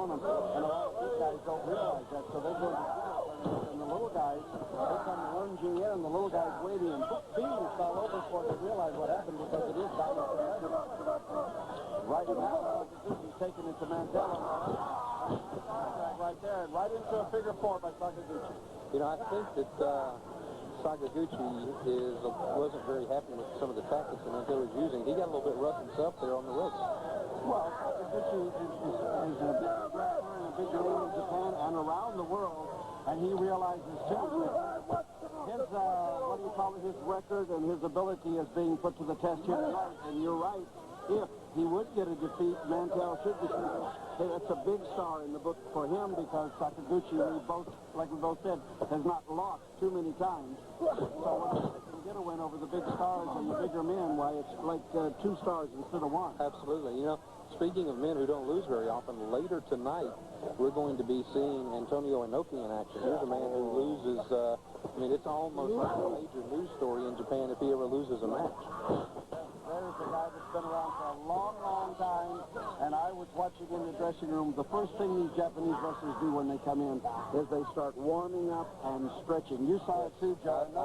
on them. And a lot of these guys don't realize that, so they go to the tournament, and the little guys, they come lunging in, and the little guys waiting, and beans all over before they realize what happened, because it is down there. Right now, he's taking it to Mandela. Right there, and right into a figure four by Sakaguchi. You know, I think that Sakaguchi wasn't very happy with some of the tactics that Mandela was using. He got a little bit rough himself there on the ropes. Well, Sakaguchi is a big wrestler and a big name in Japan and around the world, and he realizes too that his what do you call it, his record and his ability is being put to the test here tonight. And you're right. If he would get a defeat, Mantell should be. That's a big star in the book for him, because Sakaguchi, like we both said, has not lost too many times. So when they can get a win over the big stars and the bigger men, why, it's like 2 stars instead of 1. Absolutely. You know, speaking of men who don't lose very often, later tonight we're going to be seeing Antonio Inoki in action. Here's a man who loses, I mean, it's almost like a major news story in Japan if he ever loses a match. There's a guy that's been around for a long, long time, and I was watching in the dressing room. The first thing these Japanese wrestlers do when they come in is they start warming up and stretching. You saw it too, John.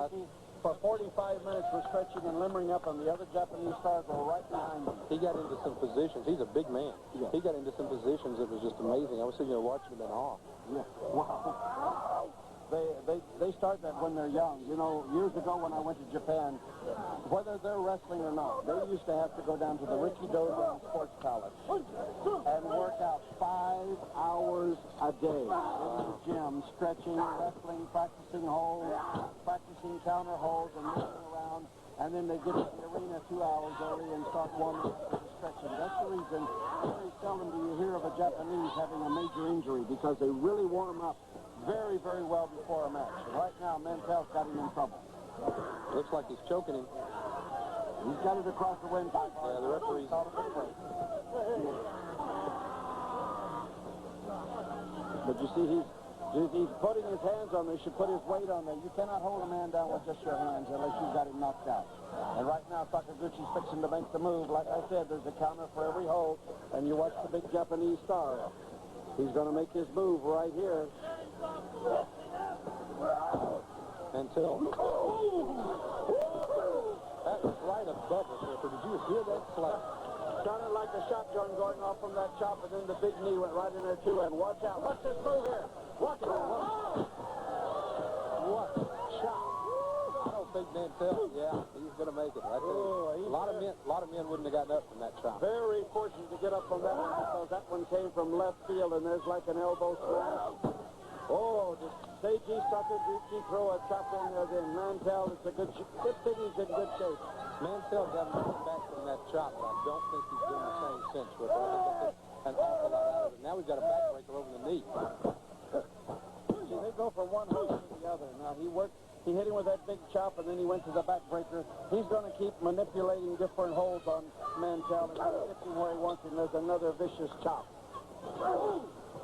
For 45 minutes was stretching and limbering up, and the other Japanese stars were right behind him. He got into some positions. He's a big man. Yeah. He got into some positions that was just amazing. I was sitting there watching him in awe. Yeah. Wow. They start that when they're young. You know, years ago when I went to Japan, whether they're wrestling or not, they used to have to go down to the Ricky Dojo Sports Palace and work out 5 hours a day in the gym, stretching, wrestling, practicing holds, practicing counter holds, and moving around. And then they get to the arena 2 hours early and start warming up for the stretching. That's the reason very seldom do you hear of a Japanese having a major injury, because they really warm up very, very well before a match. And right now, Mantell's got him in trouble. Looks like he's choking him. He's got it across the windpipe. Yeah, the referee's out of the break. But you see, he's putting his hands on there. He should put his weight on there. You cannot hold a man down with just your hands unless you've got him knocked out. And right now, Sakaguchi's fixing to make the move. Like I said, there's a counter for every hold. And you watch the big Japanese star. He's going to make his move right here. Until that was right above us. Did you hear that slap? Sounded like a shotgun going off from that chop, and then the big knee went right in there too. And watch out! Watch this move here. Watch it. What shot! I don't think Mantell. Yeah, he's going to make it. Right there. A lot of men wouldn't have gotten up from that chop. Very fortunate to get up from that one, because that one came from left field, and there's like an elbow smash. Oh, did Seiji Sakaguchi throw a chop in there then? Mantell, it's a good thing he's in good shape. Mantell got him back from that chop, but I don't think he's doing the same since. But I think that's an awful lot out of it. Now we've got a backbreaker over the knee. See, they go from one hold to the other. Now, he hit him with that big chop, and then he went to the backbreaker. He's going to keep manipulating different holds on Mantell and shifting where he wants him. There's another vicious chop.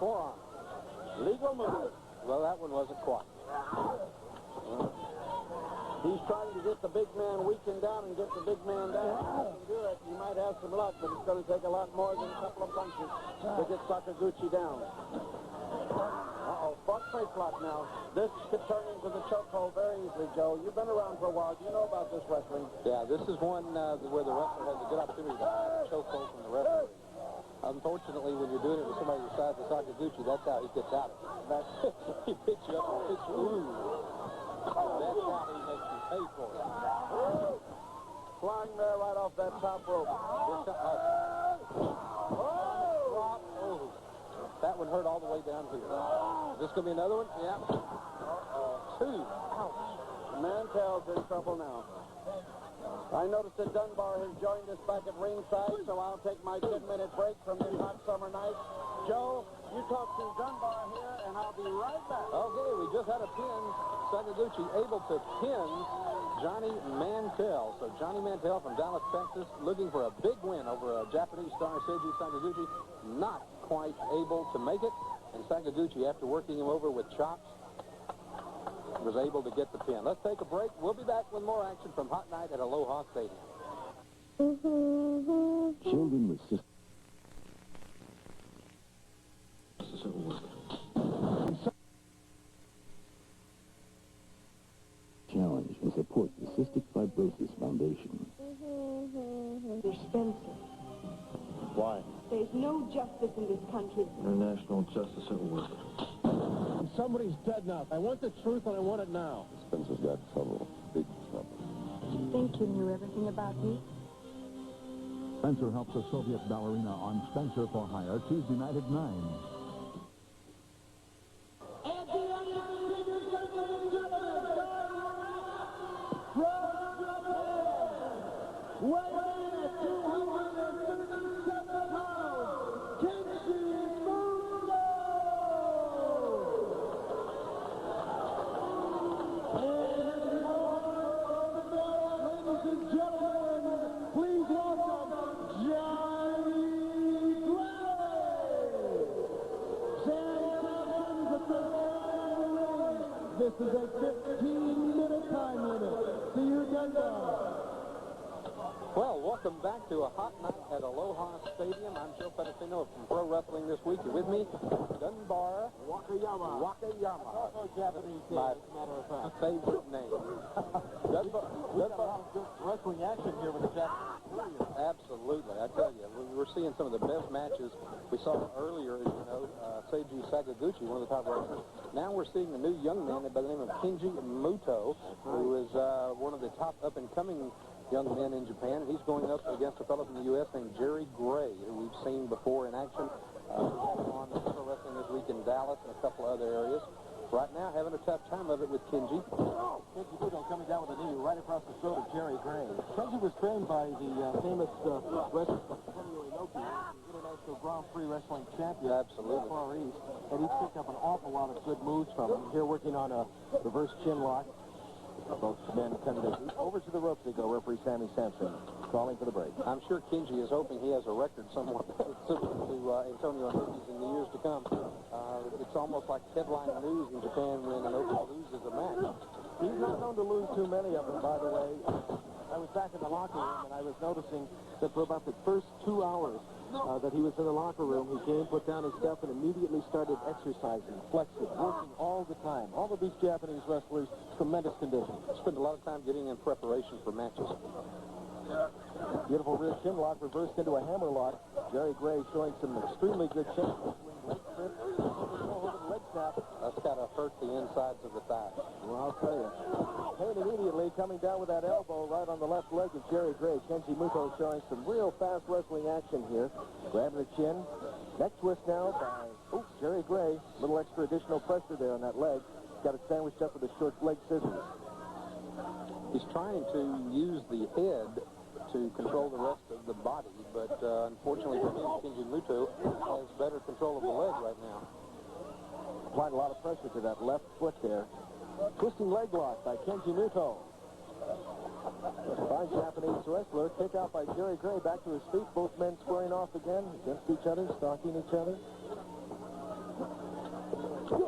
Forearm. Legal move. Well, that one wasn't quite. He's trying to get the big man weakened down and get the big man down. If he can do it, he might have some luck, but it's going to take a lot more than a couple of punches to get Sakaguchi down. Front face lock now. This could turn into the chokehold very easily, Joe. You've been around for a while. You know about this wrestling. Yeah, this is one where the wrestler has a good opportunity to hide a chokehold from the referee. Unfortunately, when you're doing it with somebody the size of Sakaguchi, that's how he gets out of it. He picks you up and picks you. Ooh. That's how he makes you pay for it. Flying there right off that top rope. That one hurt all the way down here. Is this going to be another one? Yeah. 2. Ouch. Mantell's in trouble now. I noticed that Dunbar has joined us back at ringside, so I'll take my 10-minute break from this hot summer night. Joe, you talk to Dunbar here, and I'll be right back. Okay, we just had a pin. Sakaguchi able to pin Johnny Mantell. So Johnny Mantell from Dallas, Texas, looking for a big win over a Japanese star, Seiji Sakaguchi, not quite able to make it. And Sakaguchi, after working him over with chops, was able to get the pin. Let's take a break. We'll be back with more action from Hot Night at Aloha Stadium. Children with justice in this country. International justice at work. Somebody's dead now. I want the truth, and I want it now. Spencer's got trouble. Big trouble. Did you think you knew everything about me? Spencer helps a Soviet ballerina on Spencer for Hire, Tuesday night at 9. This is a 15-minute time limit. See you again now. Well, welcome back to a hot night at Aloha Stadium. I'm Joe Pedicino from Pro Wrestling This Week. You're with me, Dunbar Wakayama. Wakayama. Japanese name, My as a matter of fact. favorite name. We've got a lot of good wrestling action here with the Japanese. Absolutely. I tell you, we're seeing some of the best matches. We saw earlier, as you know, Seiji Sakaguchi, one of the top wrestlers. Now we're seeing a new young man by the name of Kenji Muto, who is one of the top up-and-coming young men in Japan. He's going up against a fellow from the U.S. named Jerry Gray, who we've seen before in action on Pro Wrestling This Week in Dallas and a couple of other areas. Right now, having a tough time of it with Kenji. Kenji Muto coming down with a knee right across the throat of Jerry Gray. Kenji was trained by the famous wrestler Antonio Inoki, International Grand Prix Wrestling Champion. Absolutely. Far East. And he's picked up an awful lot of good moves from him. Here working on a reverse chin lock. Both men coming over to the ropes they go. Referee Sammy Sampson calling for the break. I'm sure Kenji is hoping he has a record somewhat similar to Antonio Inoki's in the years to come. It's almost like headline news in Japan when Inoki loses a match. He's not known to lose too many of them, by the way. I was back in the locker room, and I was noticing that for about the first 2 hours that he was in the locker room, he came, put down his stuff, and immediately started exercising, flexing, working all the time. All of these Japanese wrestlers, tremendous condition. Spend a lot of time getting in preparation for matches. Beautiful rear chin lock reversed into a hammer lock. Jerry Gray showing some extremely good chin. Leg trip, leg snap. That's got to hurt the insides of the thigh. Well, I'll tell you. Pain immediately coming down with that elbow right on the left leg of Jerry Gray. Kenji Muto showing some real fast wrestling action here. Grabbing the chin. Neck twist now by Jerry Gray. Little extra additional pressure there on that leg. Got it sandwiched up with a short leg scissors. He's trying to use the head to control the rest of the body, but unfortunately for him, Kenji Muto has better control of the leg right now. Applied a lot of pressure to that left foot there. Twisting leg lock by Kenji Muto. Fine Japanese wrestler. Kick out by Jerry Gray. Back to his feet. Both men squaring off again against each other, stalking each other.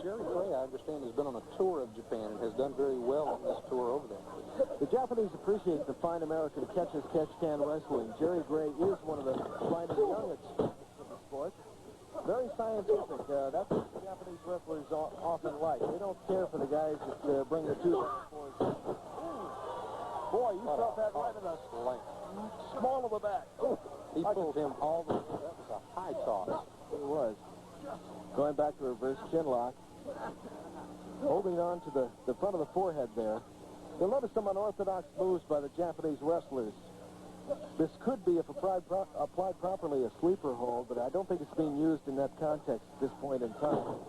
Jerry Gray, I understand, has been on a tour of Japan and has done very well on this tour over there. The Japanese appreciate the fine American catch-as-catch-can wrestling. Jerry Gray is one of the finest young exponents of the sport. Very scientific. That's what the Japanese wrestlers often like. They don't care for the guys that bring the two forward. Boy, you felt that right in the small of the back. He pulled him all the way. That was a high toss. It was. Going back to reverse chin lock. Holding on to the front of the forehead there. You'll notice some unorthodox moves by the Japanese wrestlers. This could be, if applied properly, a sleeper hold, but I don't think it's being used in that context at this point in time.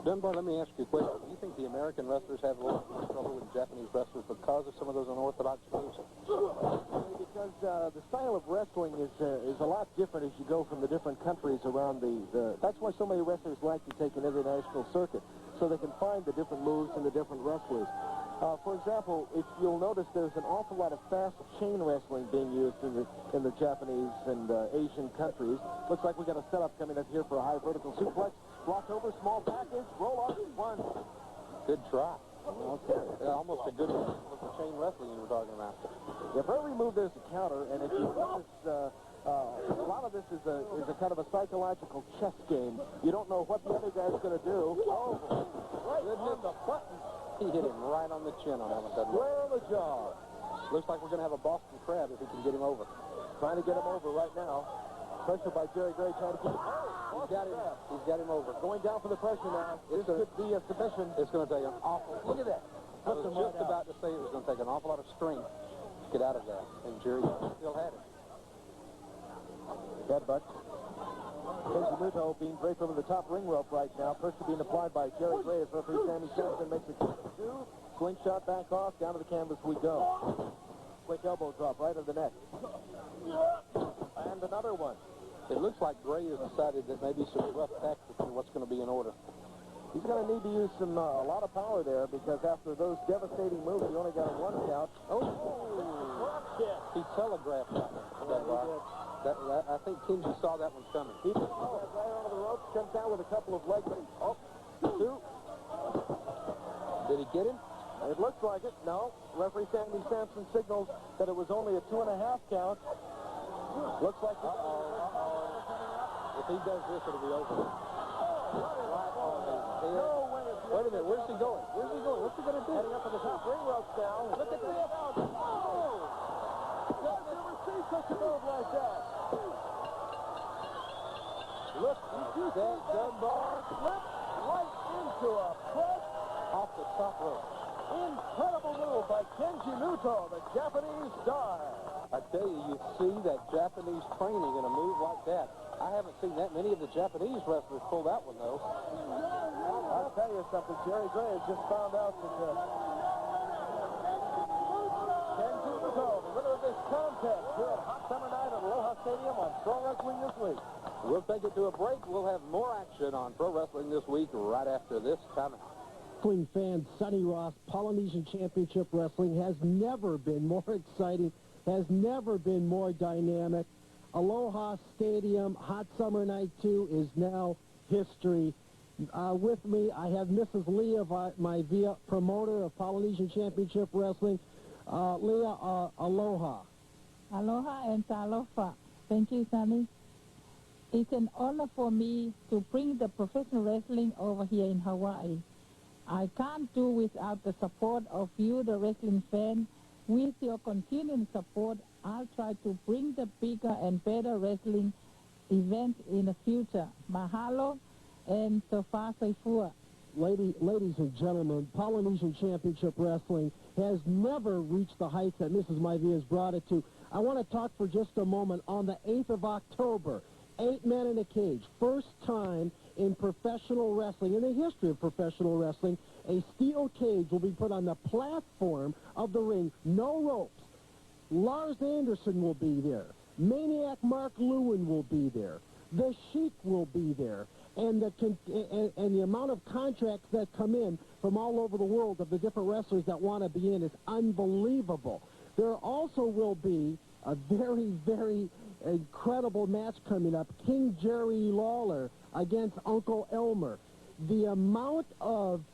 Dunbar, let me ask you a question. Do you think the American wrestlers have a little more trouble with Japanese wrestlers because of some of those unorthodox moves? Because the style of wrestling is a lot different as you go from the different countries around that's why so many wrestlers like to take an international circuit, so they can find the different moves and the different wrestlers. For example, if you'll notice, there's an awful lot of fast chain wrestling being used in the Japanese and Asian countries. Looks like we got a setup coming up here for a high vertical suplex. Blocked over, small package, roll up, one. Good try. Okay. Almost a good example of the chain wrestling you were talking about. Yeah, for every move there's a counter, and if you notice, a lot of this is a kind of a psychological chess game. You don't know what the other guy's going to do. Oh, goodness, a button. He hit him right on the chin on that one, doesn't he? Square on the jaw. Looks like we're going to have a Boston Crab if he can get him over. Trying to get him over right now. Pressure by Jerry Gray trying to keep it. He's got him over. Going down for the pressure now. This could be a submission. It's going to take an awful... Look at that. I was just about to say it was going to take an awful lot of strength to get out of that. And Jerry still had it. Headbutt. Kenji Muto being draped over the top ring rope right now. Pressure being applied by Jerry Gray as referee Sammy Sampson makes a 2. Slingshot back off. Down to the canvas we go. Quick elbow drop right of the neck. And another one. It looks like Gray has decided that maybe some rough tactics are what's going to be in order. He's going to need to use a lot of power there because after those devastating moves, he only got a 1 count. He telegraphed that one. I think Kenji saw that one coming. He just right over the ropes, comes down with a couple of leg kicks. 2. Did he get him? It looks like it. No. Referee Sammy Sampson signals that it was only a 2.5 count. Looks like If he does this, it'll be over. Right on his head. No way. Wait a minute. Where's he going? Where's he going? What's he going to do? Heading up to the top ring ropes now. Look at this. I've never seen such a move like that. Look, that Dunbar slipped right into a press Off the top rope. Incredible move by Kenji Muto, the Japanese star. I tell you, you see that Japanese training in a move like that. I haven't seen that many of the Japanese wrestlers pull that one, though. I'll tell you something. Jerry Gray has just found out that Kenji Muto, the winner of this contest here at Hot Summer Night at Aloha Stadium on Pro Wrestling This Week. We'll take it to a break. We'll have more action on Pro Wrestling This Week right after this timeout. Wrestling fan Sonny Ross, Polynesian Championship Wrestling has never been more exciting, has never been more dynamic. Aloha Stadium, Hot Summer Night 2 is now history. With me, I have Mrs. Leah Maivia, promoter of Polynesian Championship Wrestling. Leah, aloha. Aloha and talofa. Thank you, Sonny. It's an honor for me to bring the professional wrestling over here in Hawaii. I can't do without the support of you, the wrestling fan. With your continuing support, I'll try to bring the bigger and better wrestling event in the future. Mahalo and sofa soifua. Ladies and gentlemen, Polynesian Championship Wrestling has never reached the heights that Mrs. Maivia has brought it to. I want to talk for just a moment on the 8th of October. 8 men in a cage. First time in professional wrestling, in the history of professional wrestling, a steel cage will be put on the platform of the ring. No ropes. Lars Anderson will be there. Maniac Mark Lewin will be there. The Sheik will be there. And the amount of contracts that come in from all over the world of the different wrestlers that want to be in is unbelievable. There also will be a very, very incredible match coming up. King Jerry Lawler against Uncle Elmer. The amount of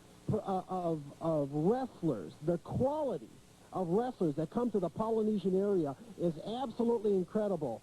wrestlers, the quality of wrestlers that come to the Polynesian area is absolutely incredible.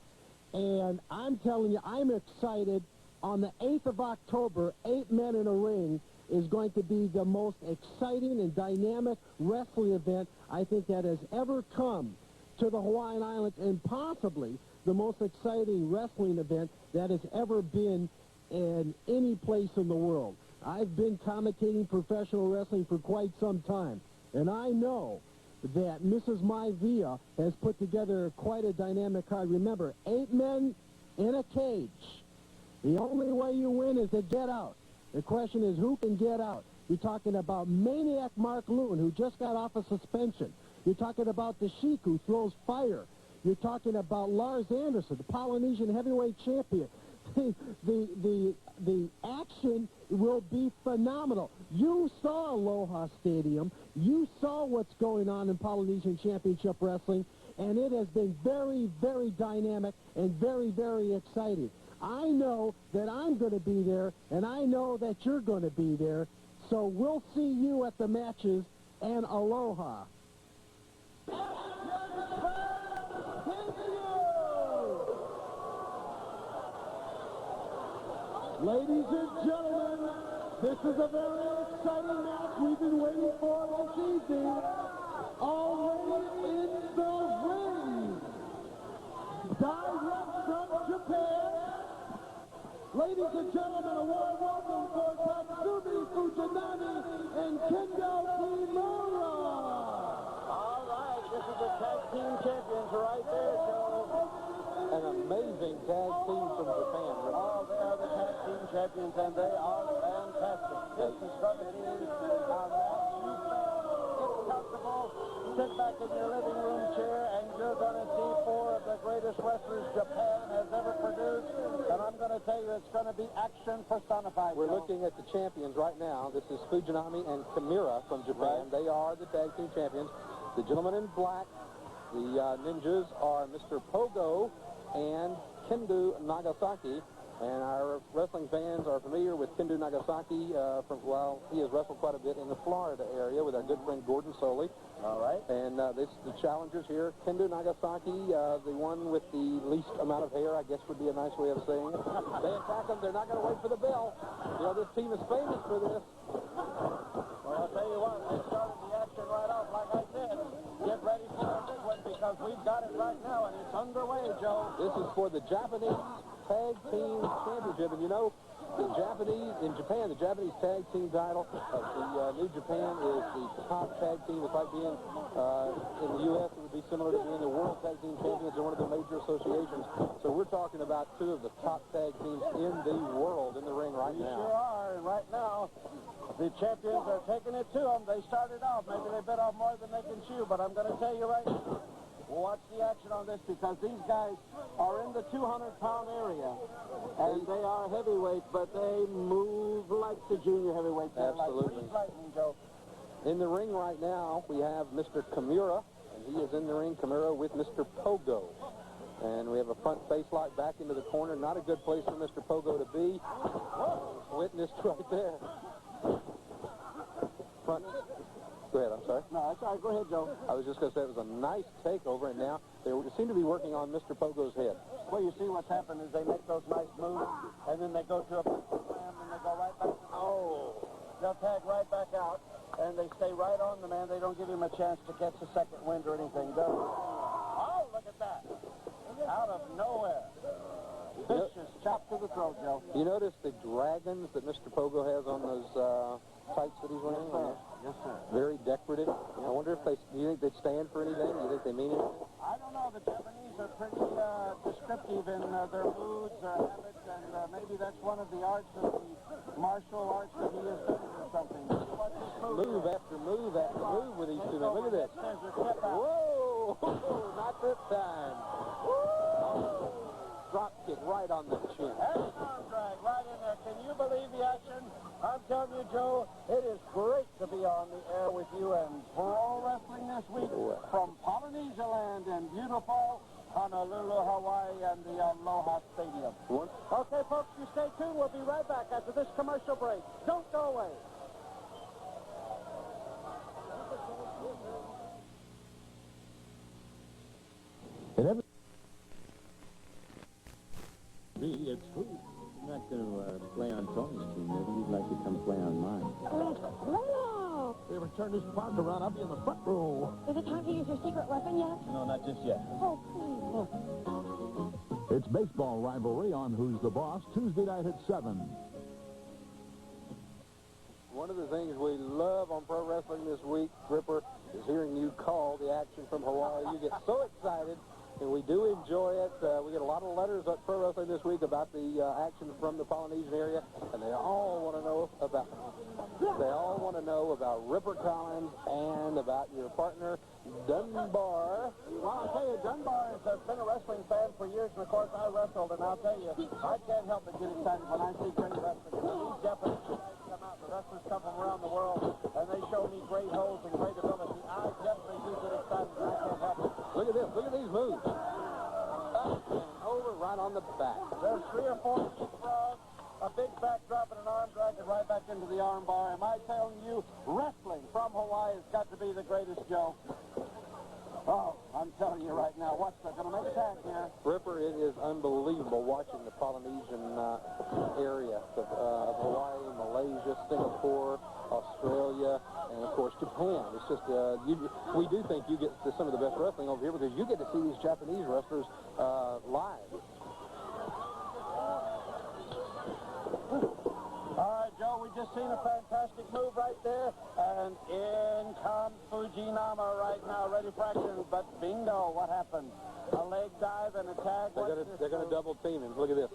And I'm telling you, I'm excited. On the 8th of October, 8 men in a ring is going to be the most exciting and dynamic wrestling event I think that has ever come to the Hawaiian Islands, and possibly the most exciting wrestling event that has ever been in any place in the world. I've been commentating professional wrestling for quite some time, and I know that Mrs. Maivia has put together quite a dynamic card. Remember, 8 men in a cage. The only way you win is to get out. The question is, who can get out? You're talking about Maniac Mark Lewin, who just got off a suspension. You're talking about the Sheik, who throws fire. You're talking about Lars Anderson, the Polynesian heavyweight champion. The action will be phenomenal. You saw Aloha Stadium. You saw what's going on in Polynesian Championship Wrestling, and it has been very, very dynamic and very, very exciting. I know that I'm going to be there, and I know that you're going to be there. So we'll see you at the matches, and aloha. Ladies and gentlemen, this is a very exciting match we've been waiting for this evening. Already in the ring, direct from Japan, ladies and gentlemen, a warm welcome for Tatsumi Fujinami and Kendo Kimura. All right, this is the tag team champions right there, Joe. An amazing tag team from Japan. Oh, they are the tag team champions, and they are fantastic. This is going to be a match you get comfortable, sit back in your living room chair, and you're going to see four of the greatest wrestlers Japan has ever produced. And I'm going to tell you, it's going to be action personified. We're Joe. looking at the champions right now. This is Fujinami and Kimura from Japan. Right. They are the tag team champions. The gentleman in black, the ninjas, are Mr. Pogo and Kendo Nagasaki. And our wrestling fans are familiar with Kendo Nagasaki he has wrestled quite a bit in the Florida area with our good friend Gordon Soley. All right. And this the challengers here. Kendo Nagasaki, the one with the least amount of hair, I guess would be a nice way of saying it. They attack them. They're not going to wait for the bell. You know, this team is famous for this. Well, I'll tell you what, they started the action right off. Like I said, get ready for a big one because we've got it right now, and it's underway, Joe. This is for the Japanese Tag Team Championship. And you know, in Japan, the Japanese Tag Team title of the New Japan is the top tag team. It's like being in the U.S., it would be similar to being the World Tag Team Champions in one of the major associations. So we're talking about two of the top tag teams in the world in the ring right You now. sure are, and right now, the champions are taking it to them. They started off. Maybe they bit off more than they can chew, but I'm going to tell you right now, watch the action on this because these guys are in the 200-pound area, and they are heavyweights, but they move like the junior heavyweights. They're Absolutely. like lightning, Joe. In the ring right now, we have Mr. Kimura, and he is in the ring, Kimura, with Mr. Pogo. And we have a front face lock back into the corner. Not a good place for Mr. Pogo to be. Witnessed right there. Front. Go ahead, I'm sorry. No, that's all right. Go ahead, Joe. I was just going to say it was a nice takeover, and now they seem to be working on Mr. Pogo's head. Well, you see what's happened is they make those nice moves, and then they go to a slam, and they go right back to they'll tag right back out, and they stay right on the man. They don't give him a chance to catch a second wind or anything, do they? Oh, look at that. Out of nowhere. Vicious chop to the throat, Joe. You notice the dragons that Mr. Pogo has on those tights that he's wearing? Yes, sir. Very decorative. I wonder if do you think they stand for anything? Do you think they mean anything? I don't know. The Japanese are pretty descriptive in their moods, their habits, and maybe that's one of the arts of the martial arts that he has studied or something. Move after move after move with these two men. Look at this. Whoa! Not this time. Drop kick right on the chin. And arm drag right in there. Can you believe the action? I'm telling you, Joe, it is great to be on the air with you and pro wrestling this week from Polynesia land in beautiful Honolulu, Hawaii, and the Aloha Stadium. Okay, folks, you stay tuned. We'll be right back after this commercial break. Don't go away. It's true. You're not going to play on Tony's team. Maybe you'd like to come play on mine. Wow! They ever turn this park around, I'll be in the front row. Is it time to use your secret weapon yet? No, not just yet. Oh, please. It's baseball rivalry on Who's the Boss, Tuesday night at 7. One of the things we love on pro wrestling this week, Ripper, is hearing you call the action from Hawaii. You get so excited, and we do enjoy it. We get a lot of letters at Pro Wrestling this week about the action from the Polynesian area, and they all want to know about Ripper Collins and about your partner, Dunbar. Well, I'll tell you, Dunbar has been a wrestling fan for years, and of course I wrestled, and I'll tell you, I can't help but get excited when I see great wrestling. These Japanese come out, the wrestlers come from around the world, and they show me great holds and great ability. I definitely do get excited, and I can't help it. Look at this. Look at these moves. Up and over right on the back. There's 3 or 4 frogs, a big backdrop, and an arm drag it right back into the arm bar. Am I telling you, wrestling from Hawaii has got to be the greatest, Joe. Oh, I'm telling you right now, watch, they're going to make a tag here. Ripper, it is unbelievable watching the Polynesian area of Hawaii, Malaysia, Singapore, Australia, and of course Japan. It's just, we do think you get to some of the best wrestling over here because you get to see these Japanese wrestlers live. just seen a fantastic move right there, and in comes Fujinami right now, ready for action. But bingo, what happened? A leg dive and a tag. They're going to double team him. Look at this.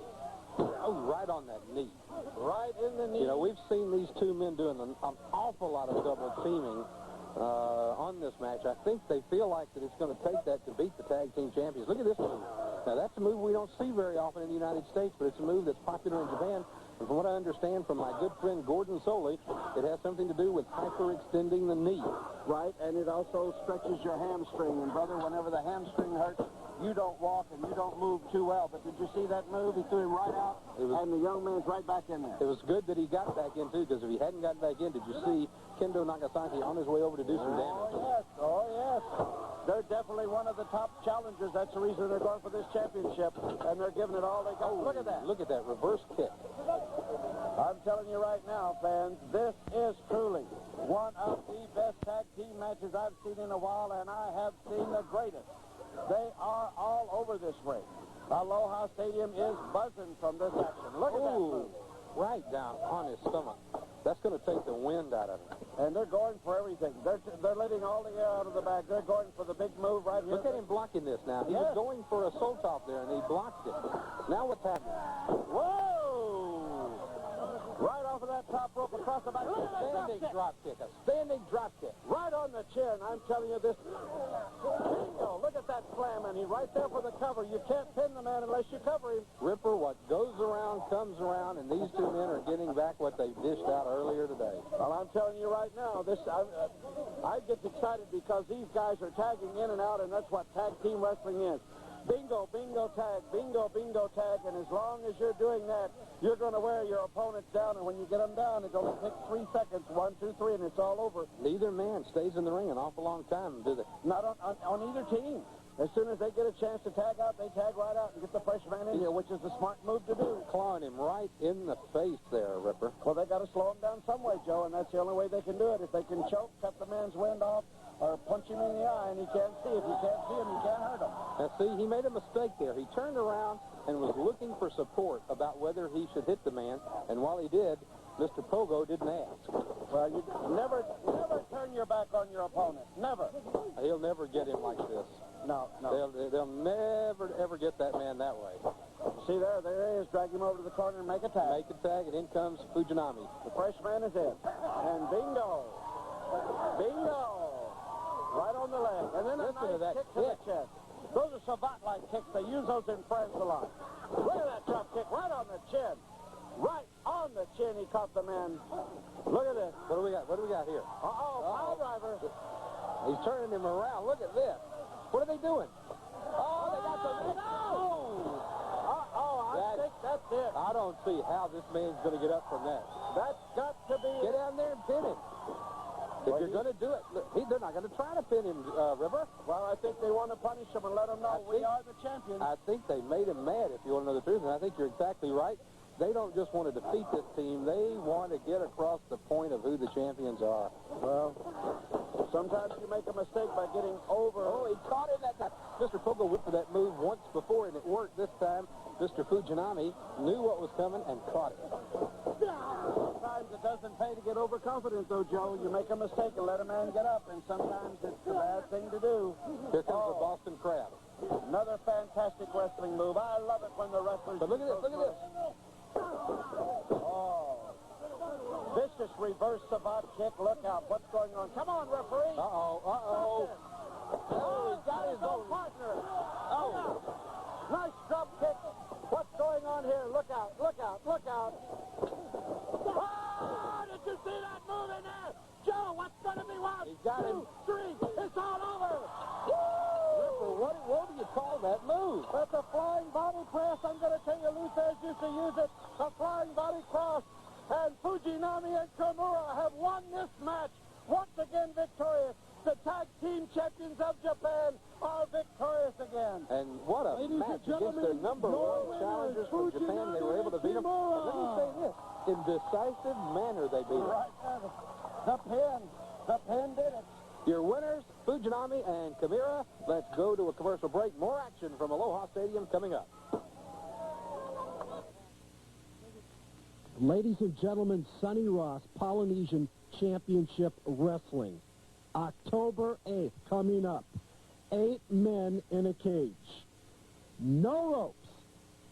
Oh, right on that knee. Right in the knee. You know, we've seen these two men doing an awful lot of double teaming on this match. I think they feel like that it's going to take that to beat the tag team champions. Look at this move. Now, that's a move we don't see very often in the United States, but it's a move that's popular in Japan. And from what I understand from my good friend Gordon Soley, it has something to do with hyperextending the knee. Right, and it also stretches your hamstring. And, brother, whenever the hamstring hurts, you don't walk and you don't move too well. But did you see that move? He threw him right out, and the young man's right back in there. It was good that he got back in, too, because if he hadn't gotten back in, did you see Kendo Nagasaki on his way over to do some damage? Oh, yes. Oh, yes. They're definitely one of the top challengers. That's the reason they're going for this championship, and they're giving it all they got. Look at that. Look at that reverse kick. I'm telling you right now, fans, this is truly one of the best tag team matches I've seen in a while, and I have seen the greatest. They are all over this ring. Aloha Stadium is buzzing from this action. Look at that move. Right down on his stomach. That's going to take the wind out of him. And they're going for everything. They're letting all the air out of the bag. They're going for the big move right here. Look at him blocking this now. He was going for a soul top there, and he blocked it. Now what's happening? Whoa! Right off of that top rope across the back. Standing drop kick. A standing drop kick. Right on the chin. I'm telling you this. Bingo. Look at that slam, and he's right there for the cover. You can't pin the man unless you cover him. Ripper, what goes around comes around, and these two men are getting back what they dished out earlier today. Well, I'm telling you right now, I get excited because these guys are tagging in and out, and that's what tag team wrestling is. Bingo, bingo, tag, bingo, bingo, tag, and as long as you're doing that, you're going to wear your opponents down, and when you get them down, it only takes 3 seconds, 1, 2, 3, and it's all over. Neither man stays in the ring an awful long time, do they? Not on either team. As soon as they get a chance to tag out, they tag right out and get the fresh man in here, which is the smart move to do. Clawing him right in the face there, Ripper. Well, they got to slow him down some way, Joe, and that's the only way they can do it. If they can choke, cut the man's wind off, or punch him in the eye, and he can't see. If you can't see him, you can't hurt him. Now, see, he made a mistake there. He turned around and was looking for support about whether he should hit the man, and while he did, Mr. Pogo didn't ask. Well, you never turn your back on your opponent. Never. He'll never get him like this. No. They'll never, ever get that man that way. See there he is. Drag him over to the corner and make a tag. Make a tag, and in comes Fujinami. The fresh man is in. And bingo. Bingo. Right on the leg. And then a nice kick to the chest. Those are Sabat-like kicks. They use those in France a lot. Look at that drop kick right on the chin. Right on the chin, he caught the man. Look at this. What do we got here? Pile driver. He's turning him around. Look at this. What are they doing? Oh, they got the... I think that's it. I don't see how this man's going to get up from that. That's got to be Get down there and pin him. If you're going to do it, look, they're not going to try to pin him, River. Well, I think they want to punish him and let him know we are the champions. I think they made him mad, if you want to know the truth, and I think you're exactly right. They don't just want to defeat this team. They want to get across the point of who the champions are. Well, sometimes you make a mistake by getting over. Oh, he caught him that time. Mr. Pogo went for that move once before, and it worked this time. Mr. Fujinami knew what was coming and caught it. Sometimes it doesn't pay to get overconfident, though, Joe. You make a mistake and let a man get up, and sometimes it's a bad thing to do. Here comes the Boston Crab. Another fantastic wrestling move. I love it when the wrestlers... But look at this, look at this. Oh. Vicious reverse Sabat kick. Look out. What's going on? Come on, referee. Uh-oh. Oh, he got his own partner. Oh. Nice drop kick. What's going on here? Look out, look out, look out. Oh, did you see that move in there? Joe, what's going to be one? He got him. 2, 3. It's all over. Ripper, what do you call that move? That's a flying body press. I'm going to tell you, Luthez used to use it. A flying body cross. And Fujinami and Kimura have won this match. Once again victorious. The tag team champions of Japan are victorious again. And what a match against their number one challengers from Japan. They were able to beat them. But let me say this. In decisive manner, they beat them. Right. The pin did it. Your winners, Fujinami and Kimura. Let's go to a commercial break. More action from Aloha Stadium coming up. Ladies and gentlemen, Sonny Ross, Polynesian Championship Wrestling. October 8th, coming up. 8 men in a cage. No ropes.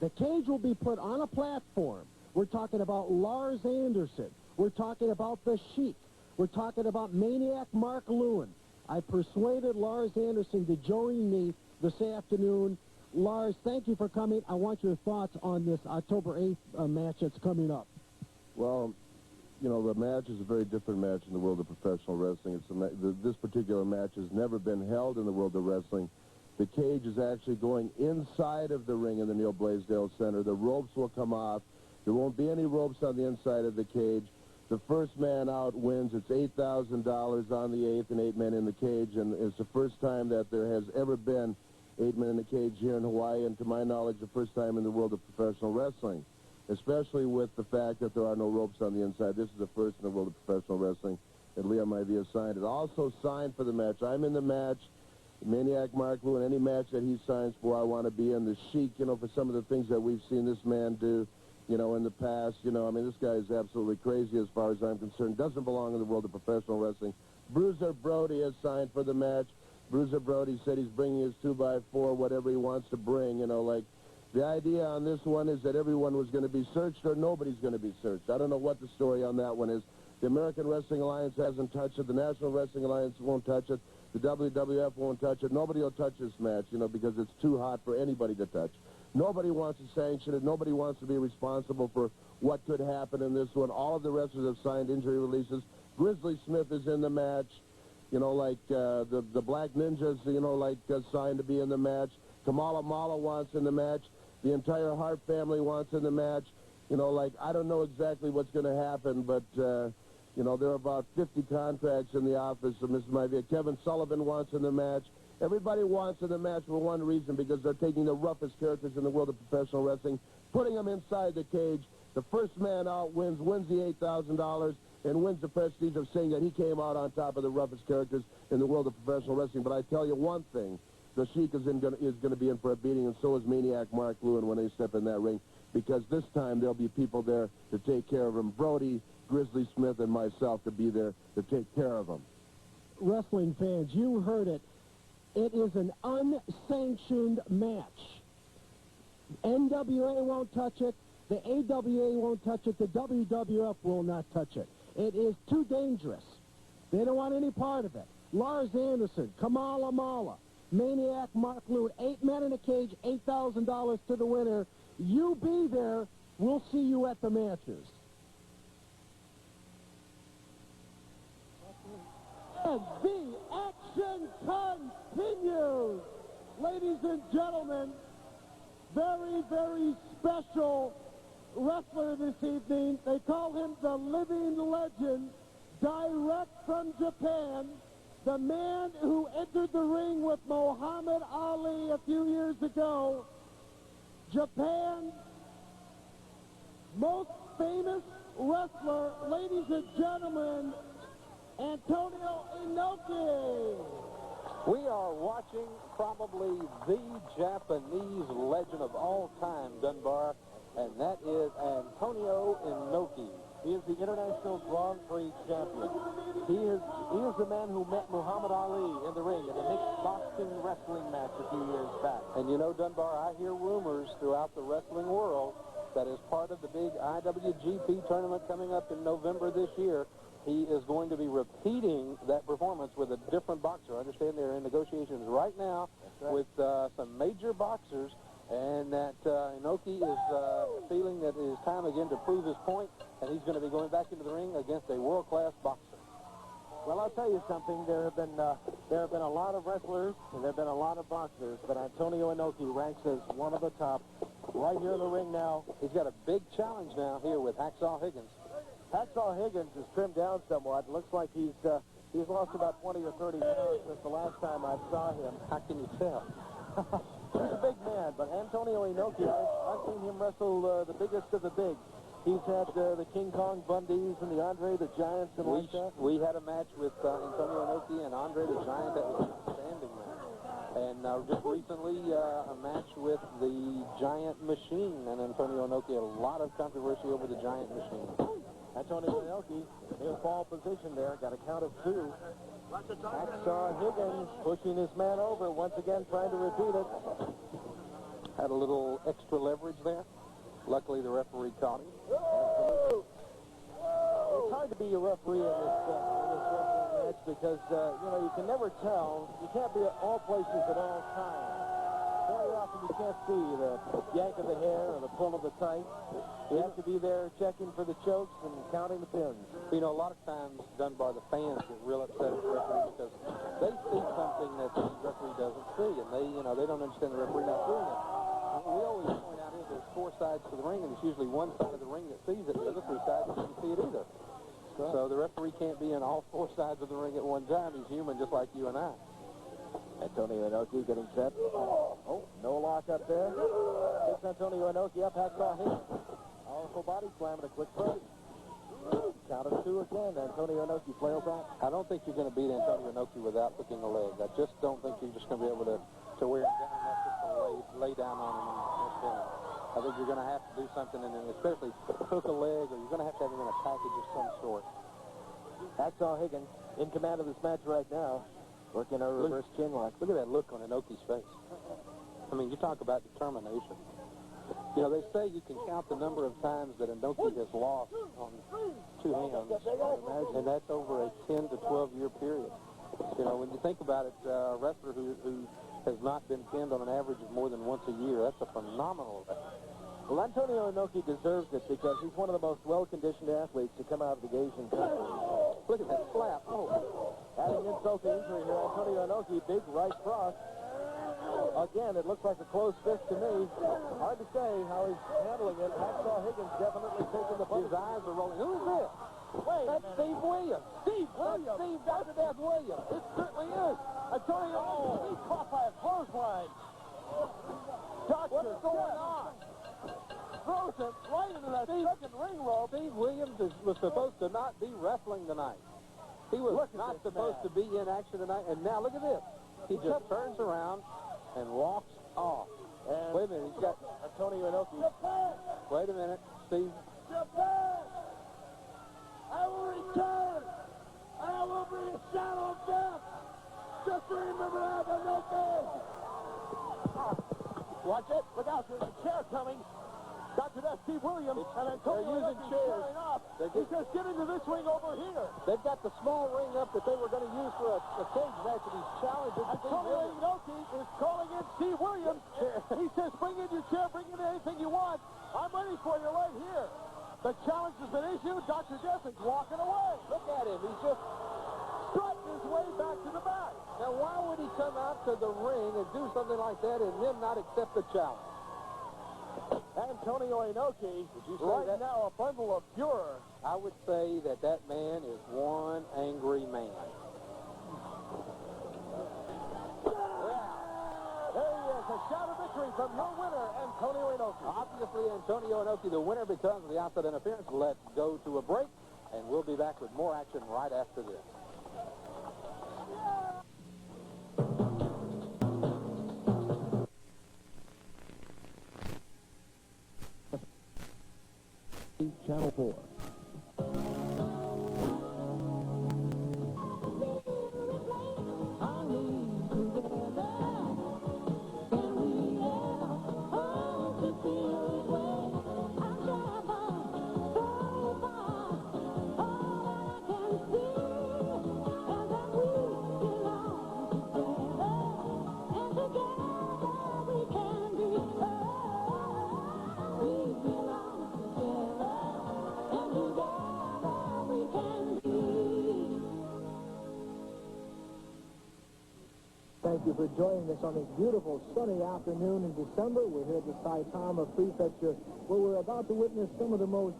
The cage will be put on a platform. We're talking about Lars Anderson. We're talking about the Sheik. We're talking about Maniac Mark Lewin. I persuaded Lars Anderson to join me this afternoon. Lars, thank you for coming. I want your thoughts on this October 8th match that's coming up. Well, you know, the match is a very different match in the world of professional wrestling. This particular match has never been held in the world of wrestling. The cage is actually going inside of the ring in the Neil Blaisdell Center. The ropes will come off. There won't be any ropes on the inside of the cage. The first man out wins. It's $8,000 on the 8th and 8 men in the cage, and it's the first time that there has ever been 8 men in the cage here in Hawaii, and to my knowledge, the first time in the world of professional wrestling, especially with the fact that there are no ropes on the inside. This is the first in the world of professional wrestling, and Liam Maivia signed it. Also signed for the match. I'm in the match. Maniac Mark Lewin, any match that he signs for, I want to be in. The Sheik, you know, for some of the things that we've seen this man do, you know, in the past. You know, I mean, this guy is absolutely crazy as far as I'm concerned. Doesn't belong in the world of professional wrestling. Bruiser Brody has signed for the match. Bruiser Brody said he's bringing his 2x4, whatever he wants to bring, you know, like. The idea on this one is that everyone was going to be searched or nobody's going to be searched. I don't know what the story on that one is. The American Wrestling Alliance hasn't touched it. The National Wrestling Alliance won't touch it. The WWF won't touch it. Nobody will touch this match, you know, because it's too hot for anybody to touch. Nobody wants to sanction it. Nobody wants to be responsible for what could happen in this one. All of the wrestlers have signed injury releases. Grizzly Smith is in the match. You know, like the Black Ninjas, you know, like signed to be in the match. Kamala Mala wants in the match. The entire Hart family wants in the match. You know, like, I don't know exactly what's going to happen, but, you know, there are about 50 contracts in the office of Mr. Maivia. Kevin Sullivan wants in the match. Everybody wants in the match for one reason, because they're taking the roughest characters in the world of professional wrestling, putting them inside the cage. The first man out wins the $8,000, and wins the prestige of saying that he came out on top of the roughest characters in the world of professional wrestling. But I tell you one thing. The Sheik is going to be in for a beating, and so is Maniac Mark Lewin when they step in that ring, because this time there'll be people there to take care of him. Brody, Grizzly Smith, and myself to be there to take care of him. Wrestling fans, you heard it. It is an unsanctioned match. NWA won't touch it. The AWA won't touch it. The WWF will not touch it. It is too dangerous. They don't want any part of it. Lars Anderson, Kamala Mala, Maniac Mark Lewin, 8 men in a cage, $8,000 to the winner. You be there. We'll see you at the matches. And the action continues. Ladies and gentlemen, very, very special wrestler this evening. They call him the living legend, direct from Japan. The man who entered the ring with Muhammad Ali a few years ago, Japan's most famous wrestler, ladies and gentlemen, Antonio Inoki. We are watching probably the Japanese legend of all time, Dunbar, and that is Antonio Inoki. He is the International Grand Prix champion. He is the man who met Muhammad Ali in the ring in a mixed boxing wrestling match a few years back. And you know, Dunbar, I hear rumors throughout the wrestling world that as part of the big IWGP tournament coming up in November this year, he is going to be repeating that performance with a different boxer. I understand they're in negotiations right now with some major boxers, and that Inoki is feeling that it is time again to prove his point, and he's going to be going back into the ring against a world-class boxer. Well, I'll tell you something. There have been a lot of wrestlers, and there have been a lot of boxers, but Antonio Inoki ranks as one of the top right here in the ring now. He's got a big challenge now here with Hacksaw Higgins. Hacksaw Higgins is trimmed down somewhat. It looks like he's lost about 20 or 30 pounds since the last time I saw him. How can you tell? He's a big man, but Antonio Inoki, I've seen him wrestle the biggest of the big. He's had the King Kong Bundys and the Andre the Giants and like that. We had a match with Antonio Inoki and Andre the Giant that was outstanding, man. And just recently, a match with the Giant Machine, and Antonio Inoki. A lot of controversy over the Giant Machine. Antonio Inoki in ball position there. Got a count of 2. Hacksaw Higgins pushing his man over. Once again, trying to repeat it. Had a little extra leverage there. Luckily, the referee caught him. It's hard to be a referee in this wrestling match because, you can never tell. You can't be at all places at all times. Very often you can't see the yank of the hair or the pull of the tight. You have to be there checking for the chokes and counting the pins. You know, a lot of times Dunbar, the fans get real upset at the referee because they see something that the referee doesn't see, and they don't understand the referee not doing it. We always point out here there's 4 sides to the ring, and it's usually one side of the ring that sees it, and the other 3 sides doesn't see it either. So the referee can't be in all 4 sides of the ring at one time. He's human just like you and I. Antonio Inoki getting set. Oh, no lock up there. Gets Antonio Inoki up. Hacksaw Higgins. Powerful body slam and a quick break. Count of 2 again. Antonio Inoki flails back. I don't think you're going to beat Antonio Inoki without hooking a leg. I just don't think you're just going to be able to wear him down enough just to lay down on him and pin him. I think you're going to have to do something, and especially hook a leg, or you're going to have him in a package of some sort. Hacksaw Higgins in command of this match right now. Working a reverse chin lock. Look at that look on Inoki's face. I mean, you talk about determination. You know, they say you can count the number of times that Inoki has lost on 2 hands, and that's over a 10 to 12-year period. You know, when you think about it, a wrestler who has not been pinned on an average of more than once a year, that's a phenomenal record. Well, Antonio Inoki deserves it because he's one of the most well-conditioned athletes to come out of the Asian country. Look at that slap. Oh. Adding insult to injury here, Antonio Inoki, big right cross. Again, it looks like a closed fist to me. Hard to say how he's handling it. Hacksaw Higgins definitely taking the punch. His eyes are rolling. Who is this? Wait, that's Steve Williams. Steve Williams. Steve Dr. Death Williams. It certainly is. Antonio Inoki, he's caught by a clothesline. What's going on? Throws him right into that second ring rope. Steve Williams was supposed to not be wrestling tonight. He was not supposed to be in action tonight. And now look at this. He just turns around and walks off. And wait a minute. He's got Antonio Inoki. Wait a minute, Steve. Japan! I will return! I will bring a shadow of death! Just remember that, Inoki! Watch it. Look out, there's a chair coming. Dr. Death, Steve Williams, and Antonio using Inoki chairs. He says, get into this ring over here. They've got the small ring up that they were going to use for a cage match, and he's challenging Antonio Inoki is calling in Steve Williams. He says, bring in your chair, bring in anything you want. I'm ready for you right here. The challenge has been issued. Dr. Death is walking away. Look at him. He's just strutting his way back to the back. Now, why would he come out to the ring and do something like that and then not accept the challenge? Antonio Inoki, right now a bundle of furor. I would say that man is one angry man. There he is, a shout of victory from your winner, Antonio Inoki. Obviously, Antonio Inoki, the winner because of the outside interference. Let's go to a break, and we'll be back with more action right after this. Channel 4. Thank you for joining us on this beautiful sunny afternoon in December. We're here at the Saitama Prefecture, where we're about to witness some of the most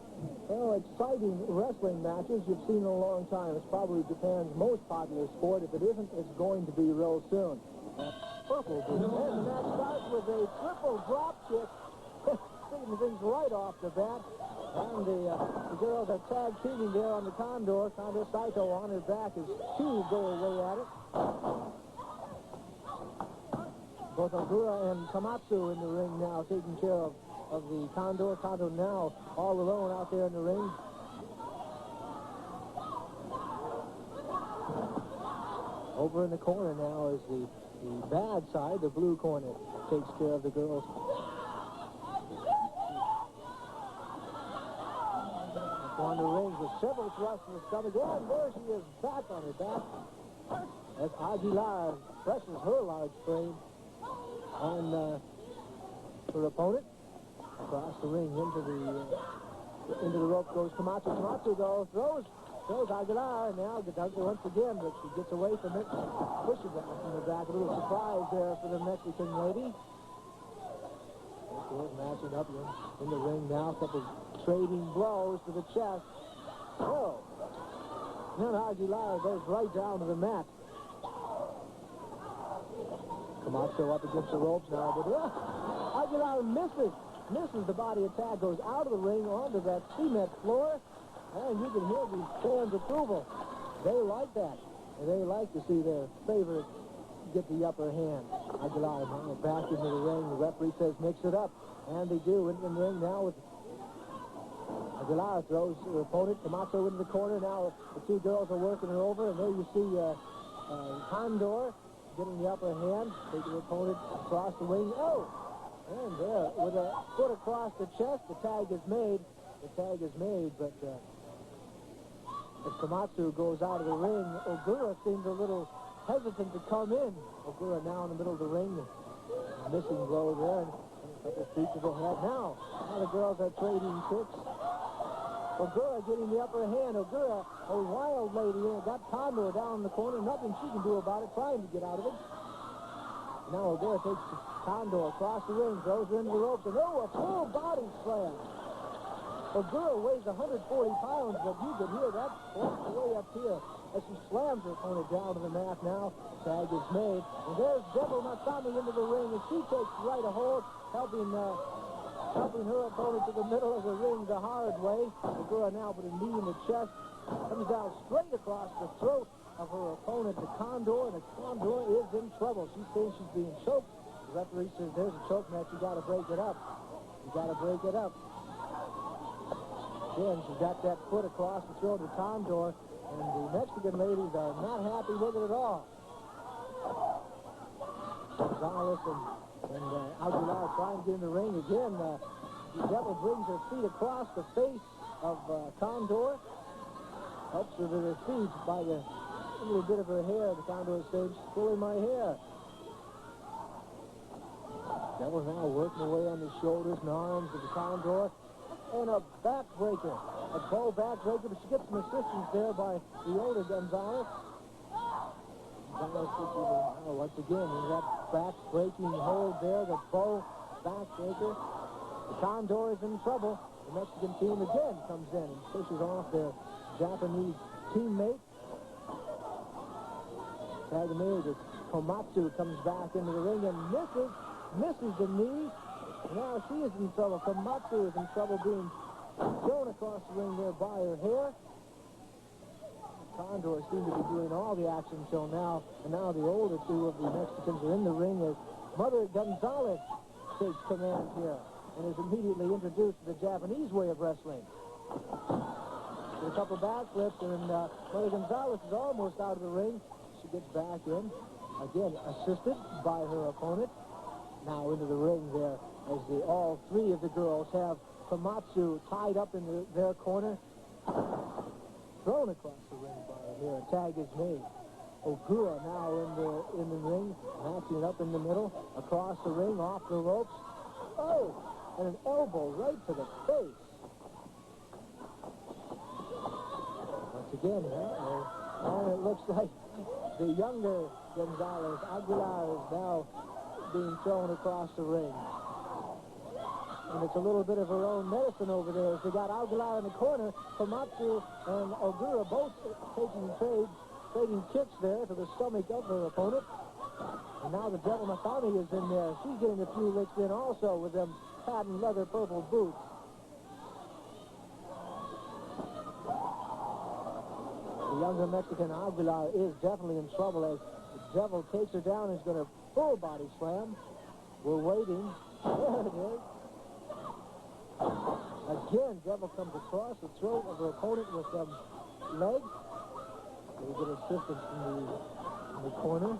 exciting wrestling matches you've seen in a long time. It's probably Japan's most popular sport. If it isn't, it's going to be real soon. Purple. And the match starts with a triple drop kick. Taking things right off the bat. And the girls are tag teaming there on the Condor. Condor Saito on her back as two go away at it. Both Ogura and Komatsu in the ring now, taking care of the Condor. Condor now all alone out there in the ring. Over in the corner now is the bad side, the blue corner, takes care of the girls. On the ring with several thrusts in the stomach. And there she is, back on her back. As Aguilar presses her large frame on her opponent. Across the ring into the rope goes Komatsu. Komatsu though throws Aguilar, and now does it once again, but she gets away from it. Pushes it from the back. A little surprise there for the Mexican lady. They're matching up in the ring now. A couple trading blows to the chest. Oh. Then Aguilar goes right down to the mat. Komatsu up against the ropes now, but Aguilar misses the body attack, goes out of the ring onto that cement floor, and you can hear the fans' approval. They like that, and they like to see their favorite get the upper hand. Aguilar now back into the ring. The referee says mix it up, and they do in the ring now. With Aguilar throws her opponent, Komatsu into the corner. Now the two girls are working her over, and there you see Condor getting the upper hand, take the opponent across the ring. Oh! And there, with a foot across the chest, the tag is made. But as Komatsu goes out of the ring, Ogura seems a little hesitant to come in. Ogura now in the middle of the ring. Missing blow there, and a couple feet to the head. Now the girls are trading kicks. Ogura getting the upper hand. Ogura, a wild lady, got Condor down in the corner. Nothing she can do about it, trying to get out of it. Now Ogura takes Condor across the ring, throws her into the ropes, and a full body slam. Ogura weighs 140 pounds, but you can hear that way up here as she slams her opponent down to the mat now. Tag is made. And there's Devil Masami into the ring, and she takes right a hold, helping her opponent to the middle of the ring the hard way. Ogura now with a knee in the chest, comes down straight across the throat of her opponent, the Condor, and the Condor is in trouble. She's saying she's being choked. The referee says there's a choke match, you got to break it up. Again, she's got that foot across the throat of Condor, and the Mexican ladies are not happy with it at all. Gonzalez and Aguilar trying to get in the ring again. The Devil brings her feet across the face of Condor. Helps her to her feet by the little bit of her hair. The Condor says, she's pulling my hair. Devil now working away on the shoulders and arms of the Condor. And a backbreaker, a bow backbreaker, but she gets some assistance there by the older Gonzalez. Once again, in that back-breaking hold there, the bow backbreaker. The Condor is in trouble. The Mexican team again comes in and pushes off their Japanese teammate. Tagamir, Komatsu comes back into the ring and misses the knee. Now she is in trouble. Komatsu is in trouble being thrown across the ring there by her hair. Condor seems to be doing all the action until now. And now the older two of the Mexicans are in the ring as Mother Gonzalez takes command here and is immediately introduced to the Japanese way of wrestling. With a couple backflips, and Mother Gonzalez is almost out of the ring. She gets back in, again assisted by her opponent. Now into the ring there as all three of the girls have Komatsu tied up in their corner. Thrown across the ring by her here. A tag is made. Ogura now in the ring, matching up in the middle, across the ring, off the ropes. Oh, and an elbow right to the face. Once again, and it looks like the younger Gonzalez, Aguilar, is now being thrown across the ring. And it's a little bit of her own medicine over there. They got Aguilar in the corner, Komatsu and Ogura both trading kicks there to the stomach of her opponent. And now the Devil Masami is in there. She's getting a few licks in also with them patent leather purple boots. The younger Mexican Aguilar is definitely in trouble as the Devil takes her down and is going to full body slam. We're waiting. There it is. Again, Devil comes across the throat of her opponent with legs. We get assistance in the corner.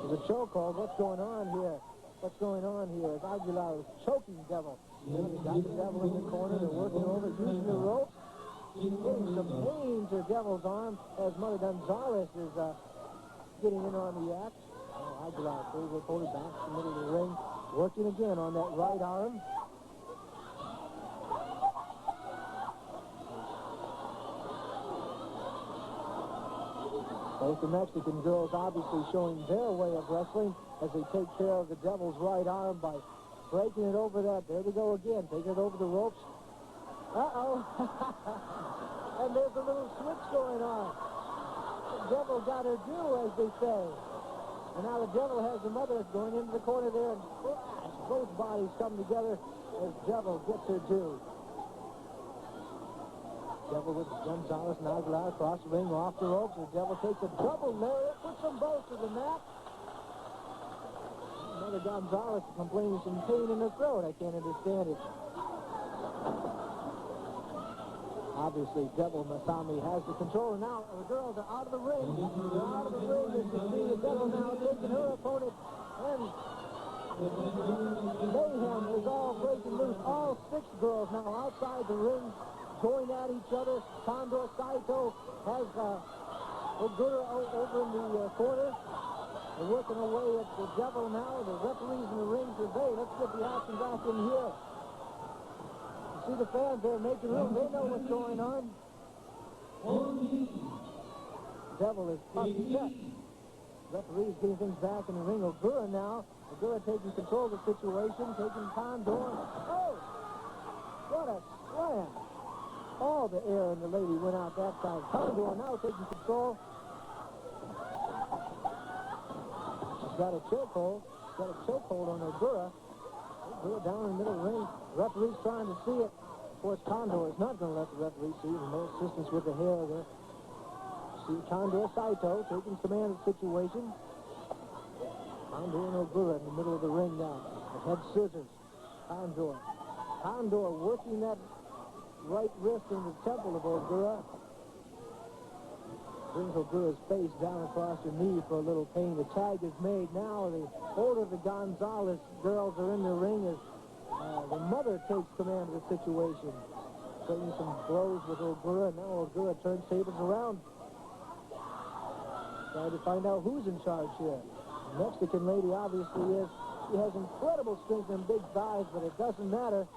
There's a chokehold. What's going on here? What's going on here? Is Aguilar is choking Devil. They got the Devil in the corner. They're working over, using the rope. Getting some pain to Devil's arm as Mother Gonzalez is getting in on the act. Aguilar pulls her opponent back to the middle of the ring, working again on that right arm. Both the Mexican girls obviously showing their way of wrestling as they take care of the Devil's right arm by breaking it over that. There we go again, taking it over the ropes. Uh-oh. And there's a little switch going on. The Devil got her due, as they say. And now the Devil has the Mother going into the corner there, and crash, both bodies come together as Devil gets her due. Devil with Gonzalez and Aguilar across the ring, off the ropes. The Devil takes a double lariat, puts them both to the mat. Mother Gonzalez complaining some pain in her throat. I can't understand it. Obviously, Devil Masami has the control. And now the girls are out of the ring. They're out of the ring. As you see the Devil now taking her opponent. And mayhem is all breaking loose. All 6 girls now outside the ring, going at each other. Condor Saito has Ogura over in the corner. They're working away at the Devil now. The referees in the ring say, hey, let's get the action back in here. See the fans there making room. They know what's going on. Devil is upset. Referee's getting things back in the ring. Ogura now. Ogura taking control of the situation, taking Condor. Oh! What a slam. All the air in the lady went out that time. Condor now taking control. She's got a chokehold. Got a chokehold on Ogura. Ogura down in the middle of the ring. The referee's trying to see it. Of course, Condor is not going to let the referee see it. No assistance with the hair there. See Condor Saito taking command of the situation. Condor and Ogura in the middle of the ring now. The head scissors. Condor working that right wrist in the temple of Ogura. Brings Ogura's face down across her knee for a little pain. The tag is made now. The older of the Gonzalez girls are in the ring as the Mother takes command of the situation. Trading some blows with Ogura. Now Ogura turns tables around. Trying to find out who's in charge here. The Mexican lady obviously is. She has incredible strength and big thighs, but it doesn't matter.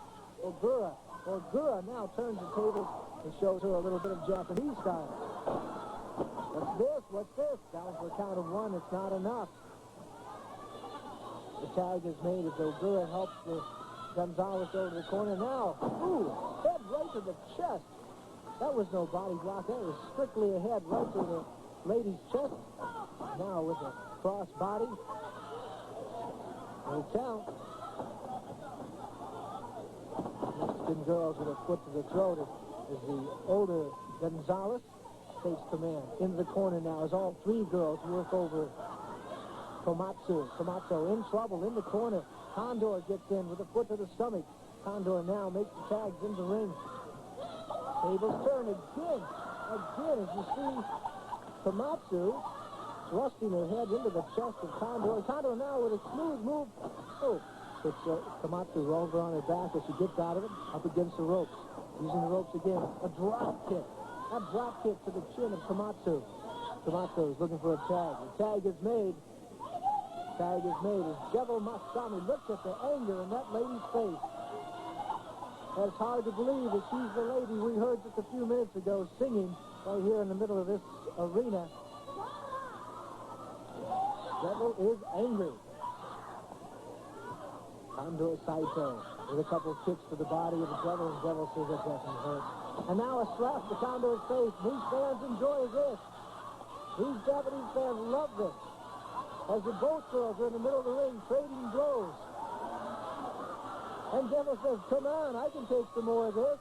Ogura now turns the tables and shows her a little bit of Japanese style. What's this? Down for a count of 1. It's not enough. The tag is made as Ogura helps the Gonzalez over the corner now. Ooh, head right to the chest. That was no body block. That was strictly a head right to the lady's chest. Now with a cross body. No count. Mexican girls with a foot to the throat as the older Gonzalez takes command. Into the corner now as all 3 girls work over Komatsu. Komatsu in trouble in the corner. Condor gets in with a foot to the stomach. Condor now makes the tags in the ring. Tables turn again. Again, as you see Komatsu thrusting her head into the chest of Condor. Condor now with a smooth move. Oh, it's Komatsu rolls her on her back as she gets out of it, up against the ropes. Using the ropes again. A drop kick. A drop kick to the chin of Komatsu. Komatsu is looking for a tag. The tag is made. Tag is made as Devil Masami looks at the anger in that lady's face. It's hard to believe that she's the lady we heard just a few minutes ago singing right here in the middle of this arena. Devil is angry. Condor Saito with a couple of kicks to the body of the Devil, and Devil says it doesn't hurt. And now a slap to Condor's face. These fans enjoy this. These Japanese fans love this. As the both girls are in the middle of the ring trading blows. And Devil says, come on, I can take some more of this.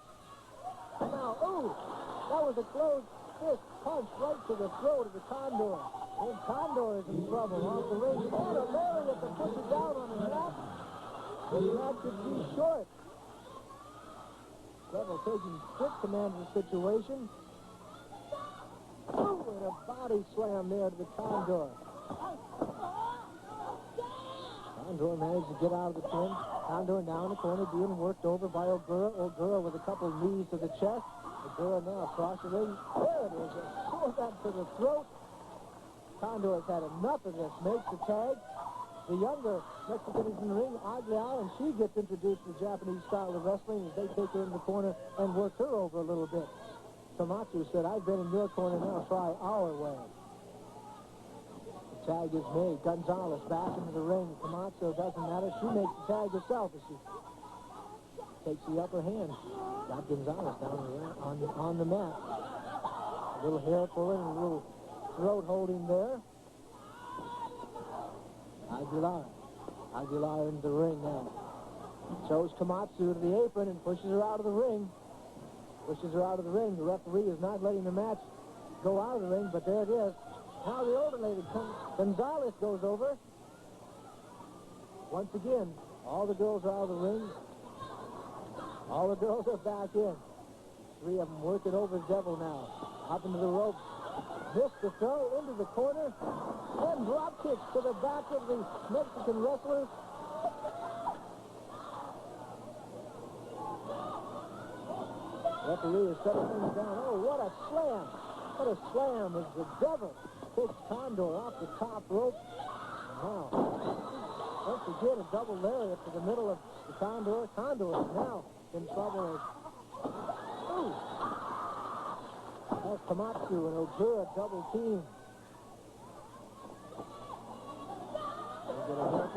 And now, ooh, that was a close fist punch right to the throat of the Condor. And Condor is in trouble off the ring. And a lariat that puts it down on the mat. And that could be short. Devil taking strict command of the situation. Ooh, and a body slam there to the Condor. Condor managed to get out of the pin. Condor now in the corner being worked over by Ogura. Ogura with a couple knees to the chest. Ogura now across the ring. There it is. A sword to the throat. Condor has had enough of this. Makes the tag. The younger Mexican is in the ring, Aguilar, and she gets introduced to the Japanese style of wrestling as they take her in the corner and work her over a little bit. Komatsu said, I've been in your corner, now try our way. The tag is made. Gonzalez back into the ring. Komatsu doesn't matter. She makes the tag herself as she takes the upper hand. Got Gonzalez down on the mat. A little hair pulling, a little throat holding there. Aguilar in the ring now. Shows Komatsu to the apron and pushes her out of the ring. The referee is not letting the match go out of the ring, but there it is. Now the older lady, Gonzalez, goes over. Once again, all the girls are out of the ring. All the girls are back in. Three of them working over the Devil now. Up into the rope. Missed the throw into the corner. And drop kicks to the back of the Mexican wrestlers. Referee is setting things down. Oh, what a slam. What a slam as the Devil takes Condor off the top rope. Now, once again, a double lariat to the middle of the Condor. Condor is now in trouble as... Ooh! That's Komatsu and Ogura double team.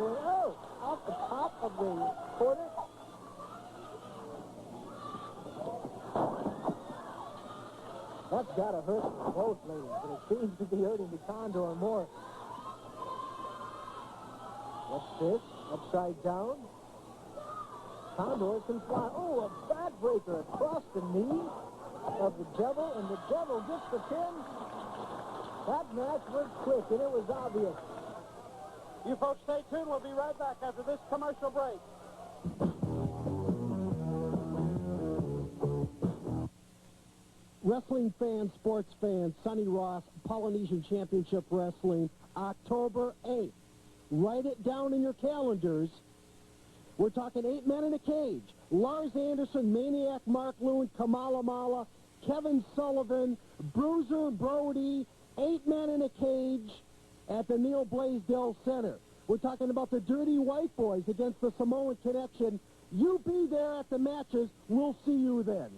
Oh! Off the top of the corner. That's got to hurt both ladies, but it seems to be hurting the Condor more. What's this? Upside down. Condor can fly. Oh, a backbreaker across the knee of the Devil, and the Devil gets the pin. That match was quick, and it was obvious. You folks stay tuned. We'll be right back after this commercial break. Wrestling fans, sports fans, Sonny Ross, Polynesian Championship Wrestling, October 8th. Write it down in your calendars. We're talking 8 men in a cage. Lars Anderson, Maniac Mark Loon, Kamala Mala, Kevin Sullivan, Bruiser Brody, 8 men in a cage at the Neil Blaisdell Center. We're talking about the Dirty White Boys against the Samoan Connection. You be there at the matches. We'll see you then.